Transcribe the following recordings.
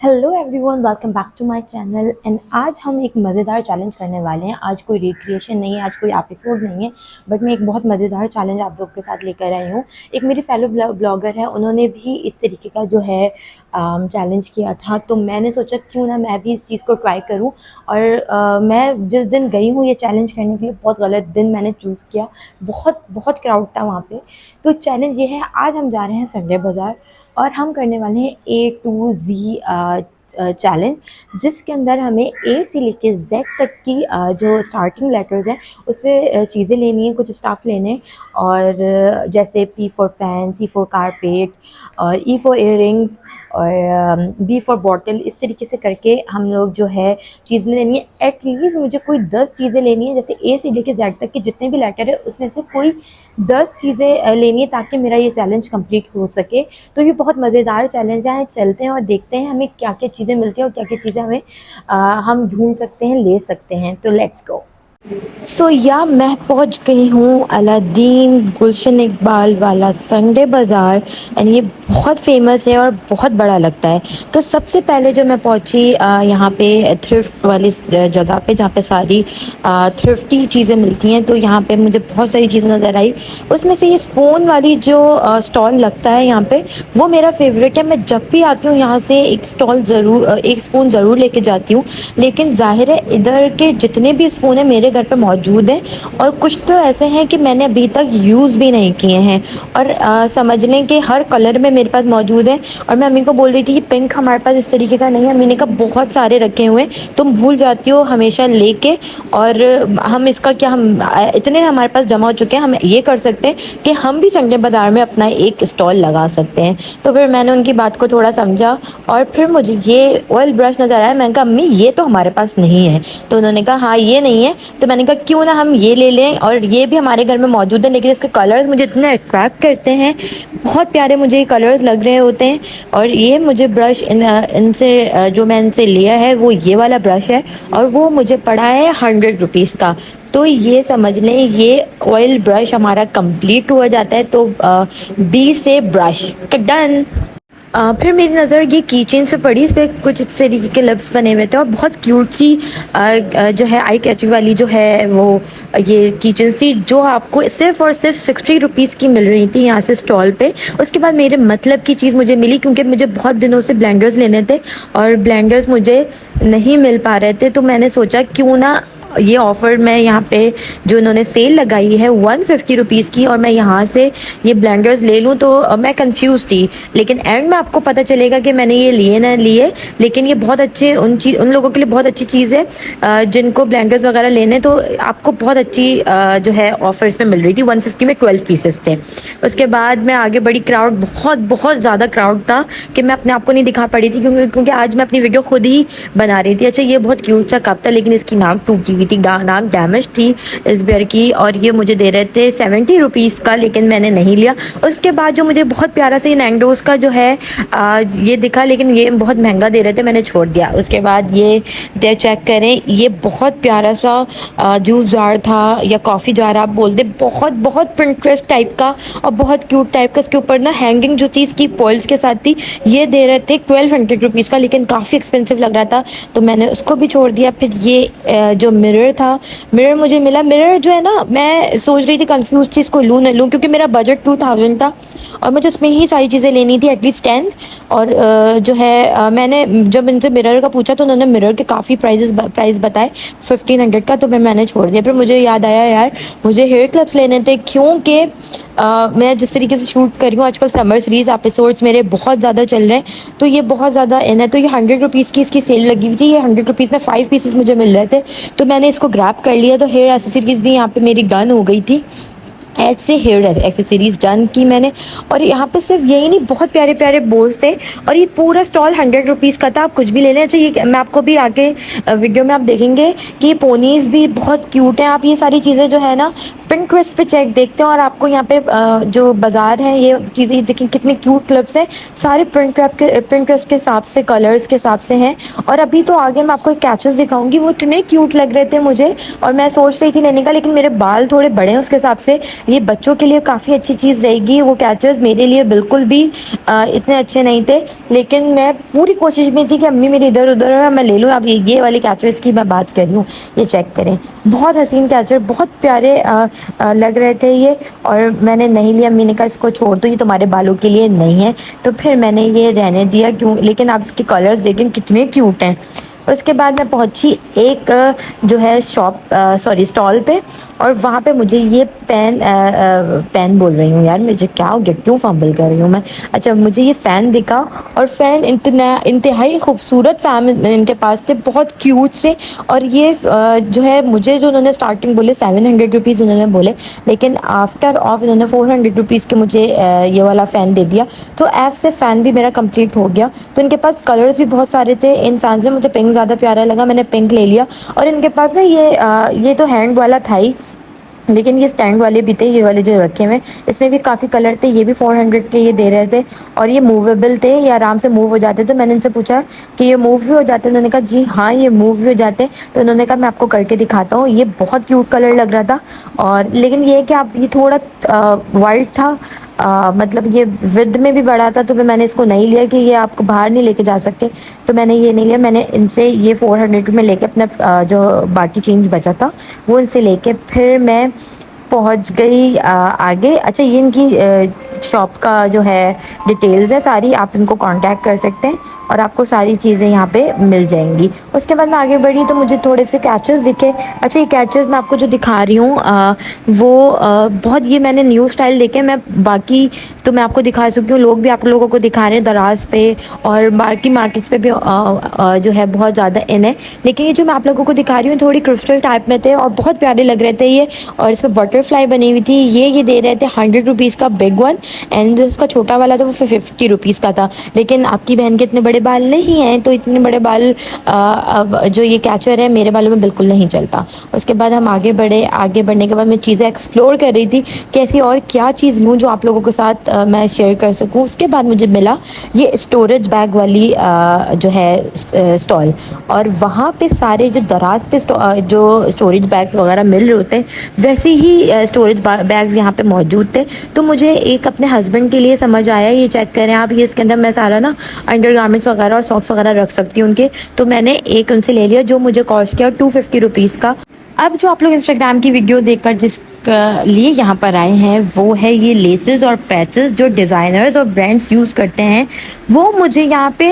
Hello everyone, welcome back to my channel. And आज हम एक मज़ेदार चैलेंज करने वाले हैं। आज कोई रिक्रिएशन नहीं है, आज कोई एपिसोड नहीं है, बट मैं एक बहुत मज़ेदार चैलेंज आप लोग के साथ लेकर आई हूँ। एक मेरी फेलो ब्लॉगर है, उन्होंने भी इस तरीके का जो है चैलेंज किया था, तो मैंने सोचा क्यों ना मैं भी इस चीज़ को ट्राई करूँ। और मैं जिस दिन गई हूँ ये चैलेंज करने के लिए, बहुत गलत दिन मैंने चूज़ किया। बहुत बहुत क्राउड था वहाँ पे। तो चैलेंज ये है, आज हम जा रहे हैं संडे बाज़ार और हम करने वाले हैं A to Z चैलेंज, जिसके अंदर हमें ए से लेके जेड तक की जो स्टार्टिंग लेटर्स हैं उससे चीज़ें लेनी है, कुछ स्टाफ लेने हैं। और जैसे P for pen, C for carpet और E फॉर इयररिंग्स और B फॉर बॉटल, इस तरीके से करके हम लोग जो है चीज़ें लेनी है। एटलीस्ट मुझे कोई 10 चीज़ें लेनी है, जैसे ए से लेके जेड तक के जितने भी लेटर है उसमें से कोई 10 चीज़ें लेनी है, ताकि मेरा ये चैलेंज कंप्लीट हो सके। तो ये बहुत मज़ेदार चैलेंज है। चलते हैं और देखते हैं हमें क्या क्या चीज़ें मिलती हैं और क्या क्या चीज़ें हमें हम ढूंढ सकते हैं, ले सकते हैं। तो लेट्स गो। मैं पहुंच गई हूँ अलादीन गुलशन इकबाल वाला संडे बाज़ार। एंड ये बहुत फेमस है और बहुत बड़ा लगता है। तो सबसे पहले जो मैं पहुंची यहाँ पे थ्रिफ्ट वाली जगह पे, जहाँ पे सारी थ्रिफ्टी चीज़ें मिलती हैं। तो यहाँ पे मुझे बहुत सारी चीज़ें नज़र आई। उसमें से ये स्पून वाली जो स्टॉल लगता है यहाँ पे, वो मेरा फेवरेट है। मैं जब भी आती हूँ यहाँ से एक एक स्पून ज़रूर लेके जाती हूँ। लेकिन जाहिर है इधर के जितने भी स्पून हैं मेरे घर पे मौजूद हैं, और कुछ तो ऐसे हैं कि मैंने अभी तक यूज़ भी नहीं किए हैं। और समझ लें कि हर कलर में मेरे पास मौजूद है। और मैं अम्मी को बोल रही थी कि पिंक हमारे पास इस तरीके का नहीं है। अम्मी ने कहा बहुत सारे रखे हुए हैं, तुम भूल जाती हो हमेशा लेके। और हम इसका क्या, हम इतने हमारे पास जमा हो चुके हैं, हम ये कर सकते हैं कि हम भी संडे बाज़ार में अपना एक स्टॉल लगा सकते हैं। तो फिर मैंने उनकी बात को थोड़ा समझा और फिर मुझे ये ऑयल ब्रश नज़र आया। मैंने कहा अम्मी ये तो हमारे पास नहीं है। तो उन्होंने कहा हाँ ये नहीं है। तो मैंने कहा क्यों ना हम ये ले लें, और ये भी हमारे घर में मौजूद है, लेकिन इसके कलर्स मुझे इतने अट्रैक्ट करते हैं, बहुत प्यारे मुझे ये कलर्स लग रहे होते हैं। और ये मुझे ब्रश इनसे जो मैं इनसे लिया है वो ये वाला ब्रश है, और वो मुझे पड़ा है 100 रुपीज़ का। तो ये समझ लें ये ऑयल ब्रश हमारा कंप्लीट हो जाता है। तो बी से ब्रश डन। फिर मेरी नज़र ये की चेन्स पे पड़ी। इस पर कुछ इस तरीके के लफ्ज़ बने हुए थे और बहुत क्यूट सी जो है आई कैचिंग वाली जो है वो ये की चेन्स थी, जो आपको सिर्फ़ और सिर्फ 60 रुपीज़ की मिल रही थी यहाँ से स्टॉल पे। उसके बाद मेरे मतलब की चीज़ मुझे मिली, क्योंकि मुझे बहुत दिनों से ब्लेंडर्स लेने थे और ब्लेंडर्स मुझे नहीं मिल पा रहे थे। तो मैंने सोचा क्यों ना ये ऑफ़र मैं यहाँ पे जो इन्होंने सेल लगाई है 150 रुपीज़ की, और मैं यहाँ से ये ब्लेंडर्स ले लूँ। तो मैं कंफ्यूज थी, लेकिन एंड में आपको पता चलेगा कि मैंने ये लिए ना लिए। लेकिन ये बहुत अच्छे उन लोगों के लिए बहुत अच्छी चीज़ है जिनको ब्लेंडर्स वगैरह लेने। तो आपको बहुत अच्छी जो है ऑफर्स में मिल रही थी। 150 में 12 पीसेस थे। उसके बाद मैं आगे बड़ी, क्राउड बहुत बहुत ज़्यादा क्राउड था कि मैं अपने आप को नहीं दिखा पा रही थी, क्योंकि आज मैं अपनी वीडियो खुद ही बना रही थी। अच्छा ये बहुत क्यूट सा कप था, लेकिन इसकी नाक टूटी हुई थी, नाक डैमेज थी इस बेयर की। और ये मुझे दे रहे थे 70 रुपीज़ का, लेकिन मैंने नहीं लिया। उसके बाद जो मुझे बहुत प्यारा सा नैंगडोज का जो है ये दिखा, लेकिन ये बहुत महंगा दे रहे थे, मैंने छोड़ दिया। उसके बाद ये चेक करें, ये बहुत प्यारा सा जूस जार था या कॉफ़ी जार आप बोल दे, बहुत बहुत प्रिंट्रेस्ट टाइप का और बहुत क्यूट टाइप का। इसके ऊपर ना हैंगिंग जो थी इसकी पॉल्स के साथ थी। ये दे रहे थे 1200 रुपीज़ का, लेकिन काफ़ी एक्सपेंसिव लग रहा था, तो मैंने उसको भी छोड़ दिया। फिर ये जो मिरर था, मिरर मुझे मिला। मिरर जो है ना, मैं सोच रही थी, कंफ्यूज थी इसको लूँ न लूँ, क्योंकि मेरा बजट 2000 था और मुझे उसमें ही सारी चीज़ें लेनी थी, एटलीस्ट 10। और जो है मैंने जब इनसे मिरर का पूछा तो उन्होंने मिरर के काफ़ी प्राइस बताए 1500 का, तो मैंने छोड़ दिया। फिर मुझे याद आया यार मुझे हेयर क्लिप्स लेने थे, क्योंकि मैं जिस तरीके से शूट कर रही हूँ आजकल, समर सीरीज़ एपिसोड्स मेरे बहुत ज़्यादा चल रहे हैं, तो ये बहुत ज़्यादा इन है। तो ये 100 रुपीज़ की इसकी सेल लगी हुई थी। ये 100 रुपीज़ में 5 पीसेस मुझे मिल रहे थे, तो मैंने इसको ग्रैब कर लिया। तो हेयर एसेसरीज़ भी यहाँ पे मेरी डन हो गई थी। ऐड से हेयर एक्सेसरीज़ डन की मैंने। और यहाँ पे सिर्फ यही नहीं, बहुत प्यारे प्यारे बोज थे, और ये पूरा स्टॉल 100 रुपीज़ का था। आप कुछ भी ले लें। अच्छा ये मैं आपको भी आगे वीडियो में आप देखेंगे कि ये पोनीज़ भी बहुत क्यूट हैं। आप ये सारी चीज़ें जो है ना पिंटरेस्ट पे चेक देखते हैं, और आपको यहाँ पे जो बाज़ार है ये चीज़ें देखें कितने क्यूट क्लिप्स हैं, सारे पिंटरेस्ट के हिसाब से, कलर्स के हिसाब से हैं। और अभी तो आगे मैं आपको कैचेस दिखाऊंगी, वो इतने क्यूट लग रहे थे मुझे, और मैं सोच रही थी लेने का, लेकिन मेरे बाल थोड़े बड़े हैं उसके हिसाब से ये बच्चों के लिए काफ़ी अच्छी चीज़ रहेगी। वो कैचर्स मेरे लिए बिल्कुल भी इतने अच्छे नहीं थे, लेकिन मैं पूरी कोशिश में थी कि अम्मी मेरी इधर उधर है, मैं ले लूँ। अब ये वाले कैचर्स की मैं बात कर रही हूँ, ये चेक करें, बहुत हसीन कैचर, बहुत प्यारे लग रहे थे ये, और मैंने नहीं लिया। अम्मी ने कहा इसको छोड़ दो, ये तुम्हारे बालों के लिए नहीं है, तो फिर मैंने ये रहने दिया। क्यों? लेकिन आप इसके कलर्स देखें कितने क्यूट हैं। उसके बाद मैं पहुंची एक जो है स्टॉल पे, और वहाँ पे मुझे ये पेन बोल रही हूँ यार, मुझे क्या हो गया, क्यों फंबल कर रही हूँ मैं। अच्छा, मुझे ये फ़ैन दिखा, और फ़ैन इंतहाई खूबसूरत फ़ैन इनके पास थे, बहुत क्यूट से। और ये जो है, मुझे जो उन्होंने स्टार्टिंग बोले 700 रुपीज़ उन्होंने बोले, लेकिन आफ्टर ऑफ इन्होंने 400 रुपीज़ के मुझे ये वाला फ़ैन दे दिया। तो ऐप से फ़ैन भी मेरा कंप्लीट हो गया। तो इनके पास कलर्स भी बहुत सारे थे इन फैंस में, मुझे पिंक ज़्यादा प्यारा लगा, मैंने पिंक ले लिया। और इनके पास ना ये तो हैंड वाला था ही, लेकिन ये स्टैंड वाले भी थे, ये वाले जो रखे हुए, इसमें भी काफ़ी कलर थे। ये भी 400 के ये दे रहे थे, और ये मूवेबल थे, ये आराम से मूव हो जाते। तो मैंने इनसे पूछा कि ये मूव भी हो जाते हैं? उन्होंने कहा जी हाँ, ये मूव भी हो जाते हैं। तो उन्होंने कहा मैं आपको करके दिखाता हूँ। ये बहुत क्यूट कलर लग रहा था, और लेकिन ये है कि आप ये थोड़ा वाइट था, मतलब ये विद में भी बड़ा था, तो फिर मैंने इसको नहीं लिया कि ये आपको बाहर नहीं लेके जा सकते, तो मैंने ये नहीं लिया। मैंने इनसे ये 400 में लेके अपना जो बाकी चेंज बचा था वो इनसे लेके फिर मैं पहुंच गई आगे। अच्छा, ये इनकी शॉप का जो है डिटेल्स है सारी, आप इनको कांटेक्ट कर सकते हैं, और आपको सारी चीज़ें यहाँ पे मिल जाएंगी। उसके बाद मैं आगे बढ़ी तो मुझे थोड़े से कैचेस दिखे। अच्छा, ये कैचेस मैं आपको जो दिखा रही हूँ वो बहुत, ये मैंने न्यू स्टाइल देखे, मैं बाकी तो मैं आपको दिखा सकती हूँ, लोग भी आप लोगों को दिखा रहे हैं दराज पे, और बाकी मार्केट्स पे भी जो है बहुत ज़्यादा इन है। लेकिन ये जो मैं आप लोगों को दिखा रही हूँ थोड़ी क्रिस्टल टाइप में थे, और बहुत प्यारे लग रहे थे ये, और इसमें बटरफ्लाई बनी हुई थी। ये दे रहे थे 100 रुपीज़ का बिग वन, एंड जो इसका छोटा वाला था वो 50 रुपीज़ का था। लेकिन आपकी बहन के इतने बड़े बाल नहीं हैं, तो इतने बड़े बाल अब जो ये कैचर है मेरे बालों में बिल्कुल नहीं चलता। उसके बाद हम आगे बढ़े, आगे बढ़ने के बाद मैं चीज़ें एक्सप्लोर कर रही थी कैसी और क्या चीज़ लूँ जो आप लोगों के साथ मैं शेयर कर सकूँ। उसके बाद मुझे मिला ये स्टोरेज बैग वाली जो है स्टॉल, और वहाँ पे सारे जो दराज पे जो स्टोरेज बैग्स वगैरह मिल रहे होते हैं, वैसे ही स्टोरेज बैग्स यहाँ पे मौजूद थे। तो मुझे एक अपने हस्बैंड के लिए समझ आया, ये चेक करें आप, ये इसके अंदर मैं सारा ना अंडर गारमेंट्स वगैरह और सॉक्स वगैरह रख सकती हूँ उनके। तो मैंने एक उनसे ले लिया, जो मुझे कॉस्ट किया 250 रुपीज़ का। अब जो आप लोग इंस्टाग्राम की वीडियो देखकर जिस लिए यहाँ पर आए हैं, वो है ये लेसेस और पैचेस जो डिज़ाइनर्स और ब्रांड्स यूज़ करते हैं। वो मुझे यहाँ पे,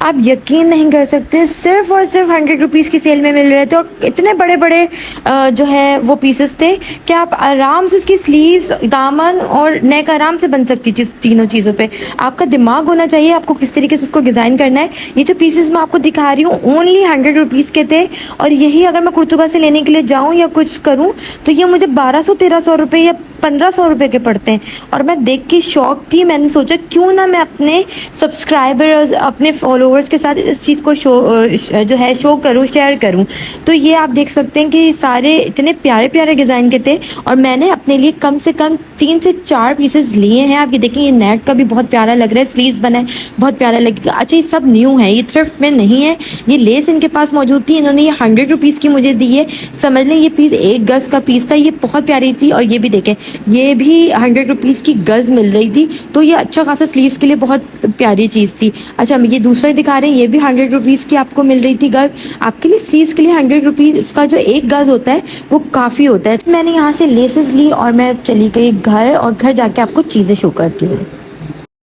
आप यकीन नहीं कर सकते, सिर्फ और सिर्फ 100 रुपीज़ की सेल में मिल रहे थे, और इतने बड़े बड़े जो है वो पीसेस थे कि आप आराम से उसकी स्लीव्स, दामन और नेक आराम से बन सकती थी तीनों चीज़ों पे। आपका दिमाग होना चाहिए आपको किस तरीके से उसको डिज़ाइन करना है। ये जो पीसेस मैं आपको दिखा रही हूँ ओनली 100 रुपीज़ के थे, और यही अगर मैं कुर्तुबा से लेने के लिए जाऊँ या कुछ करूँ तो ये मुझे 1200-1300 रुपये या 1500 रुपये के पड़ते हैं। और मैं देख के शौक थी, मैंने सोचा क्यों ना मैं अपने सब्सक्राइबर्स, अपने फॉलोअर्स के साथ इस चीज़ को शो करूँ, शेयर करूँ। तो ये आप देख सकते हैं कि सारे इतने प्यारे प्यारे डिज़ाइन के थे, और मैंने अपने लिए कम से कम 3 से 4 पीसेस लिए हैं। आप ये देखें, ये नेट का भी बहुत प्यारा लग रहा है, स्लीव्स बना है, बहुत प्यारा लगेगा। अच्छा, ये सब न्यू है, ये थ्रिफ्ट में नहीं है, ये लेस इनके पास मौजूद थी, इन्होंने ये 100 रुपीज़ की मुझे दी है। समझ लें ये पीस 1 गज़ का पीस था, ये बहुत प्यारी थी। और ये भी देखें, ये भी 100 रुपीज़ की गज़ मिल रही थी, तो ये अच्छा खासा स्लीव्स के लिए बहुत प्यारी चीज़ थी। अच्छा, हम ये दूसरा दिखा रहे हैं, ये भी 100 रुपीज़ की आपको मिल रही थी गज़। आपके लिए स्लीव्स के लिए 100 रुपीज़ का जो 1 गज़ होता है वो काफ़ी होता है। मैंने यहाँ से लेसेस ली और मैं चली गई घर, और घर जाके आपको चीज़ें शो करती हूँ।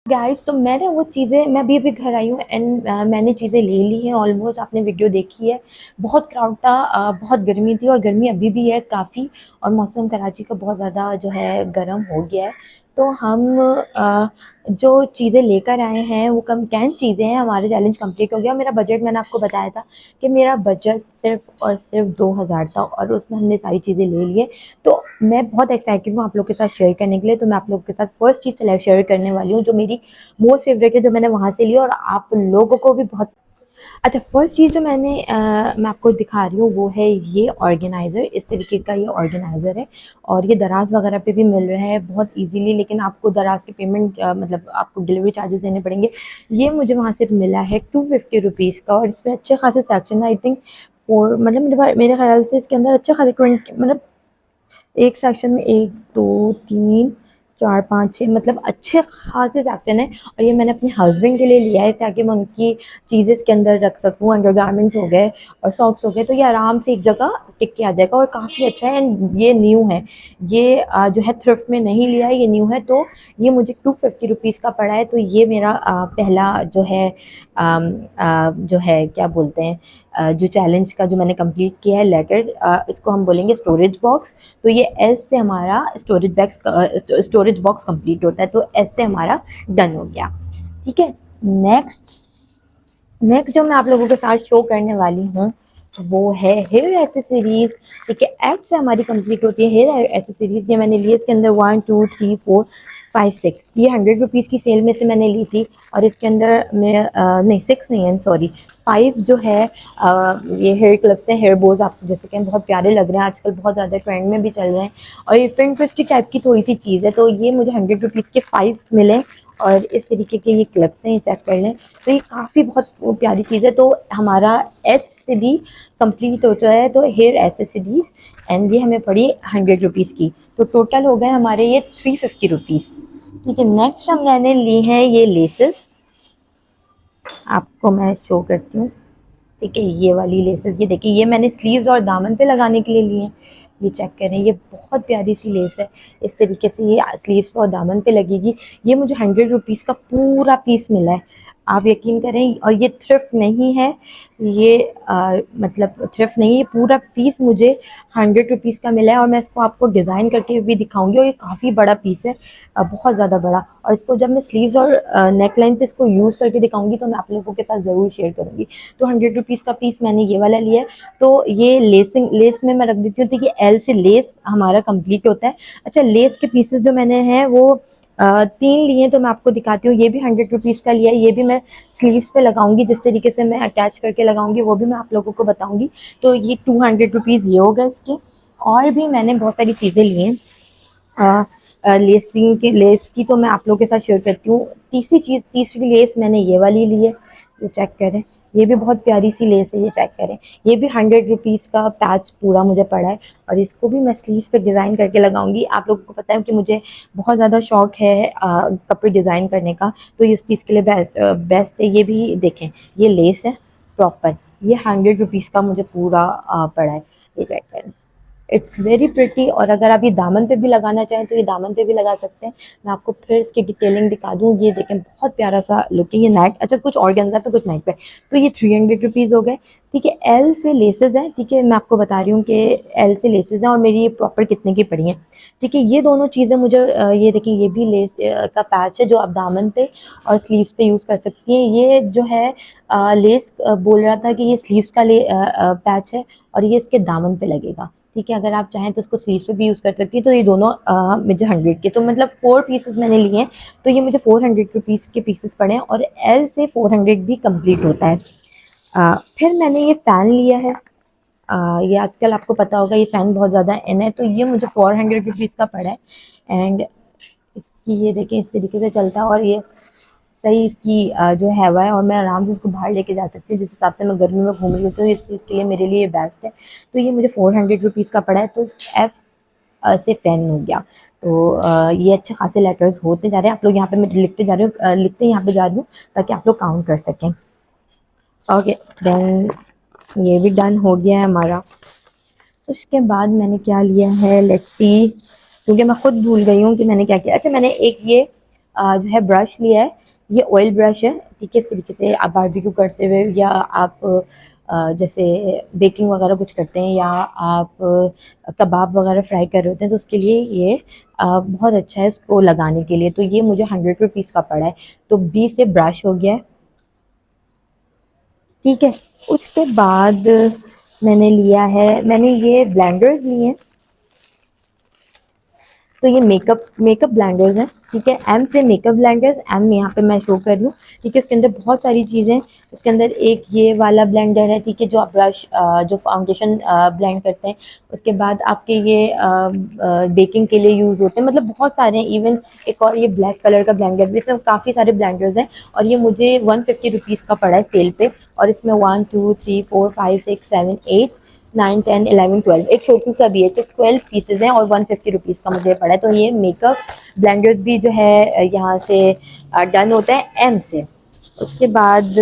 गाइस, तो मैंने वो चीज़ें, मैं अभी घर आई हूँ, एंड मैंने चीज़ें ले ली हैं ऑलमोस्ट। आपने वीडियो देखी है, बहुत क्राउड था, बहुत गर्मी थी, और गर्मी अभी भी है काफ़ी, और मौसम कराची का बहुत ज़्यादा जो है गर्म हो गया है। तो हम जो चीज़ें लेकर आए हैं वो कम कैन चीज़ें हैं। हमारा चैलेंज कंप्लीट हो गया। मेरा बजट, मैंने आपको बताया था कि मेरा बजट सिर्फ और सिर्फ 2000 था, और उसमें हमने सारी चीज़ें ले लिए। तो मैं बहुत एक्साइटेड हूँ आप लोग के साथ शेयर करने के लिए। तो मैं आप लोगों के साथ फर्स्ट चीज़ शेयर करने वाली हूँ जो मेरी मोस्ट फेवरेट है, जो मैंने वहाँ से ली, और आप लोगों को भी बहुत। अच्छा, फर्स्ट चीज़ जो मैं आपको दिखा रही हूँ वो है ये ऑर्गेनाइज़र। इस तरीके का ये ऑर्गेनाइज़र है, और ये दराज वगैरह पे भी मिल रहा है बहुत इजीली, लेकिन आपको दराज की पेमेंट मतलब आपको डिलीवरी चार्जेस देने पड़ेंगे। ये मुझे वहाँ से मिला है 250 रुपीज़ का, और इसमें अच्छे खासे सेक्शन है। आई थिंक 4, मतलब मेरे ख्याल से इसके अंदर अच्छे खासे 20, मतलब एक सेक्शन में 1 2 3 4 5 6 मतलब अच्छे खासे सेक्शन है। और ये मैंने अपने हस्बैंड के लिए लिया है ताकि मैं उनकी चीज़ें इसके अंदर रख सकूँ। अंडरगारमेंट्स हो गए और सॉक्स हो गए, तो ये आराम से एक जगह टिक के आ जाएगा और काफ़ी अच्छा है। एंड ये न्यू है, ये जो है थ्रिफ्ट में नहीं लिया है, ये न्यू है। तो ये मुझे 250 रुपीज़ का पड़ा है। तो ये मेरा पहला जो है जो है क्या बोलते हैं जो चैलेंज का जो मैंने कंप्लीट किया है लेटर, इसको हम बोलेंगे स्टोरेज बॉक्स। तो ये एस से हमारा स्टोरेज बॉक्स कंप्लीट होता है। तो एस से हमारा डन हो गया। ठीक है, नेक्स्ट नेक्स्ट जो मैं आप लोगों के साथ शो करने वाली हूँ वो है हेयर एसेसरीज। ठीक है, एड से हमारी कंप्लीट होती है हेयर एसेसरीज। ये मैंने लिए इसके अंदर 1 2 3 4 5 6, ये 100 रुपीज़ की सेल में से मैंने ली थी। और इसके अंदर मैं नहीं 6 नहीं है सॉरी 5 जो है ये हेयर क्लिप्स हैं, हेयर बोज आप जैसे कि बहुत प्यारे लग रहे हैं, आजकल बहुत ज़्यादा ट्रेंड में भी चल रहे हैं। और ये पिंटरेस्ट की टाइप की थोड़ी सी चीज़ है। तो ये मुझे 100 रुपीज़ के 5 मिले और इस तरीके के ये क्लिप्स हैं, ये चेक कर लें। तो ये काफ़ी बहुत प्यारी चीज़ है। तो हमारा एच से डी कंप्लीट होता है। तो हेयर एसेसरीज एंड ये हमें पड़ी 100 रुपीज़ की। तो टोटल हो गए हमारे ये 350 रुपीज़। ठीक है, नेक्स्ट हम मैंने ली हैं ये लेसेस, आपको मैं शो करती हूँ। ठीक है, ये वाली लेसेस, ये देखिए ये मैंने स्लीव्स और दामन पे लगाने के लिए लिए हैं। ये चेक करें, ये बहुत प्यारी सी लेस है। इस तरीके से ये स्लीव्स और दामन पे लगेगी। ये मुझे 100 रुपीज़ का पूरा पीस मिला है, आप यकीन करें। और ये थ्रिफ्ट नहीं है, ये मतलब थ्रिफ्ट नहीं, ये पूरा पीस मुझे 100 रुपीज़ का मिला है। और मैं इसको आपको डिज़ाइन करके भी दिखाऊंगी। और ये काफ़ी बड़ा पीस है, बहुत ज़्यादा बड़ा। और इसको जब मैं स्लीव्स और नेक लाइन पर इसको यूज़ करके दिखाऊंगी तो मैं आप लोगों के साथ ज़रूर शेयर करूँगी। तो 100 रुपीज़ का पीस मैंने ये वाला लिया है। तो ये लेस में मैं रख देती हूँ। कि एल से लेस हमारा कंप्लीट होता है। अच्छा, लेस के पीसेस जो मैंने हैं वो 3 लिए, तो मैं आपको दिखाती हूँ। ये भी 100 रुपीज़ का लिया है, ये भी मैं स्लीव्स पे लगाऊंगी, जिस तरीके से मैं अटैच करके लगाऊंगी वो भी मैं आप लोगों को बताऊंगी। तो ये 200 रुपीज़ ये हो गए इसके। और भी मैंने बहुत सारी चीज़ें ली हैं लेस की, तो मैं आप लोगों के साथ शेयर करती हूँ। तीसरी लेस मैंने ये वाली ली है, ये चेक करें। ये भी बहुत प्यारी सी लेस है, ये चेक करें। ये भी 100 रुपीज़ का पैच पूरा मुझे पड़ा है। और इसको भी मैं स्लीव्स पे डिज़ाइन करके लगाऊंगी। आप लोगों को पता है कि मुझे बहुत ज़्यादा शौक है कपड़े डिज़ाइन करने का। तो इस पीस के लिए बेस्ट है। ये भी देखें, ये लेस है प्रॉपर, ये 100 रुपीज़ का मुझे पूरा पड़ा है, ये चेक करें। It's very pretty. और अगर आप ये दामन पे भी लगाना चाहें तो ये दामन पे भी लगा सकते हैं। मैं आपको फिर इसकी डिटेलिंग दिखा दूँ। ये देखें, बहुत प्यारा सा लुक है। ये नाइट, अच्छा कुछ ऑर्गेन्जा तो कुछ नाइट पे। तो ये 300 रुपीज़ हो गए। ठीक है, एल से लेसेस हैं। ठीक है, मैं आपको बता रही हूँ कि एल से लेसेस हैं और मेरी ये प्रॉपर कितने की पड़ी हैं। ठीक है, ये दोनों चीज़ें मुझे ये देखिए, ये भी लेस का पैच है जो आप दामन पे और स्लीव्स पे यूज़ कर सकती हैं। ये जो है लेस बोल रहा था कि ये स्लीव्स का पैच है और ये इसके दामन पे लगेगा। ठीक है, अगर आप चाहें तो इसको स्लीव्स पे भी यूज़ कर सकती है। तो ये दोनों मुझे 100 के, तो मतलब 4 पीसेस मैंने लिए हैं। तो ये मुझे 400 रुपीज़ के पीसेस पड़े हैं और एल से 400 भी कंप्लीट होता है। फिर मैंने ये फ़ैन लिया है। ये आजकल आपको पता होगा ये फ़ैन बहुत ज़्यादा इन है। तो ये मुझे 400 रुपीज़ का पड़ा है। एंड इसकी ये देखें, इस तरीके से चलता है और ये सही इसकी जो हवा है और मैं आराम से इसको बाहर लेके जा सकती हूँ। जिस हिसाब से मैं गर्मी में घूम रही हूँ तो इस चीज़ के लिए मेरे लिए बेस्ट है। तो ये मुझे 400 रुपीज़ का पड़ा है। तो एफ से फ़ैन हो गया। तो ये अच्छे खासे लेटर्स होते जा रहे हैं। आप लोग यहाँ पे मैं लिखते जा रही हूँ, लिखते यहाँ पे जा रही हूँ ताकि आप लोग काउंट कर सकें। ओके, देन ये भी डन हो गया है हमारा। उसके बाद मैंने क्या लिया है, लेट्स सी, क्योंकि मैं खुद भूल गई हूँ कि मैंने क्या किया। अच्छा, मैंने एक ये जो है ब्रश लिया है, ये ऑयल ब्रश है। ठीक है, इस तरीके से आप बारबेक्यू करते हुए या आप जैसे बेकिंग वगैरह कुछ करते हैं या आप कबाब वगैरह फ्राई कर रहे होते हैं तो उसके लिए ये बहुत अच्छा है इसको लगाने के लिए। तो ये मुझे 100 रुपीज़ का पड़ा है। तो बी से ब्रश हो गया है। ठीक है, उसके बाद मैंने लिया है, मैंने ये ब्लेंडर्स लिए हैं। तो ये मेकअप ब्लेंडर्स हैं। ठीक है, एम से मेकअप ब्लेंडर्स, एम यहाँ पे मैं शो कर रही हूँ। ठीक है, इसके अंदर बहुत सारी चीज़ें। इसके अंदर एक ये वाला ब्लेंडर है। ठीक है, जो आप ब्रश जो फाउंडेशन ब्लेंड करते हैं। उसके बाद आपके ये बेकिंग के लिए यूज़ होते हैं, मतलब बहुत सारे हैं। इवन एक और ये ब्लैक कलर का ब्लेंडर भी, इसमें काफ़ी सारे ब्लेंडर्स हैं। और ये मुझे 150 रुपीज़ का पड़ा है सेल पे। और इसमें 1 2 3 4 5 6 7 8 9, 10, 11, 12, एक छोटू सा भी है, तो 12 पीसेज हैं और 150 रुपीज़ का मुझे पड़ा है। तो ये मेकअप ब्लेंडर्स भी जो है यहाँ से डन होता है एम से। उसके बाद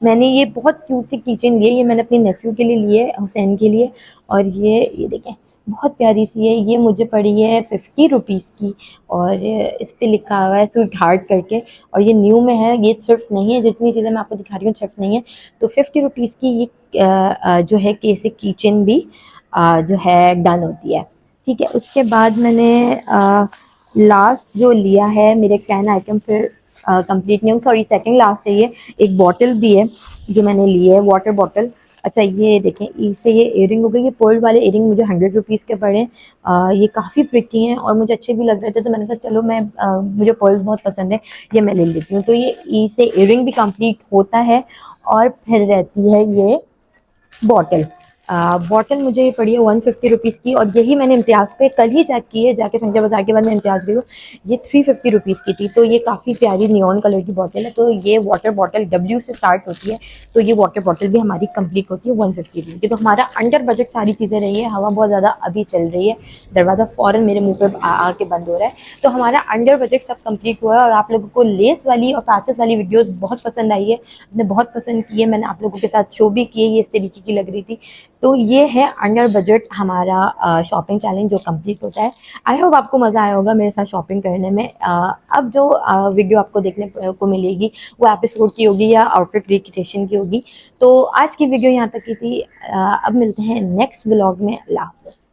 मैंने ये बहुत क्यूट सी किचन ली है, ये मैंने अपने नेफ्यू के लिए ली है, हुसैन के लिए। और ये देखें बहुत प्यारी सी है, ये मुझे पड़ी है 50 रुपीज़ की। और इस पे लिखा हुआ है स्वीट हार्ट करके, और ये न्यू में है, ये थ्रिफ्ट नहीं है, जितनी चीज़ें मैं आपको दिखा रही हूँ थ्रिफ्ट नहीं है। तो 50 रुपीज़ की ये जो है कैसे किचन भी जो है डन होती है। ठीक है, उसके बाद मैंने लास्ट जो लिया है मेरे 10 आइटम फिर कंप्लीट नहीं हूँ, सॉरी सेकंड लास्ट है ये। एक बॉटल भी है जो मैंने ली है, वाटर बॉटल। अच्छा ये देखें, इससे ये इयरिंग हो गई, ये पर्ल वाले इयरिंग मुझे 100 रुपीज़ के पड़े। ये काफ़ी प्रिटी हैं और मुझे अच्छे भी लग रहे थे, तो मैंने कहा चलो मैं मुझे पर्ल्स बहुत पसंद है, ये मैं ले लेती हूँ। तो ये इससे इयरिंग भी कंप्लीट होता है। और फिर रहती है ये बॉटल। बॉटल मुझे ये पड़ी है 150 रुपीज़ की, और यही मैंने इम्तियाज़ पे कल ही चेक की है जाके संजय बाज़ार के बाद मैं इम्तियाज़ गई हूँ। ये 350 रुपीज़ की थी। तो ये काफ़ी प्यारी नियॉन कलर की बॉटल है। तो ये वाटर बॉटल W से स्टार्ट होती है, तो ये वाटर बॉटल भी हमारी कंप्लीट होती है 150 रुपीज़ की। तो हमारा अंडर बजट सारी चीज़ें रही है। हवा बहुत ज़्यादा अभी चल रही है, दरवाज़ा फ़ौरन मेरे मुँह पे आके बंद हो रहा है। तो हमारा अंडर बजट सब कंप्लीट हुआ है। और आप लोगों को लेस वाली और पैचेस वाली वीडियोस बहुत पसंद आई है, आपने बहुत पसंद की है, मैंने आप लोगों के साथ शो भी किए, ये इस तरीके की लग रही थी। तो ये है अंडर बजट हमारा शॉपिंग चैलेंज जो कंप्लीट होता है। आई होप आपको मज़ा आया होगा मेरे साथ शॉपिंग करने में। अब जो वीडियो आपको देखने को मिलेगी वो एपिसोड की होगी या आउटफिट रिक्रिएशन की होगी। तो आज की वीडियो यहाँ तक की थी। अब मिलते हैं नेक्स्ट व्लॉग में। अल्लाह हाफ़िज़।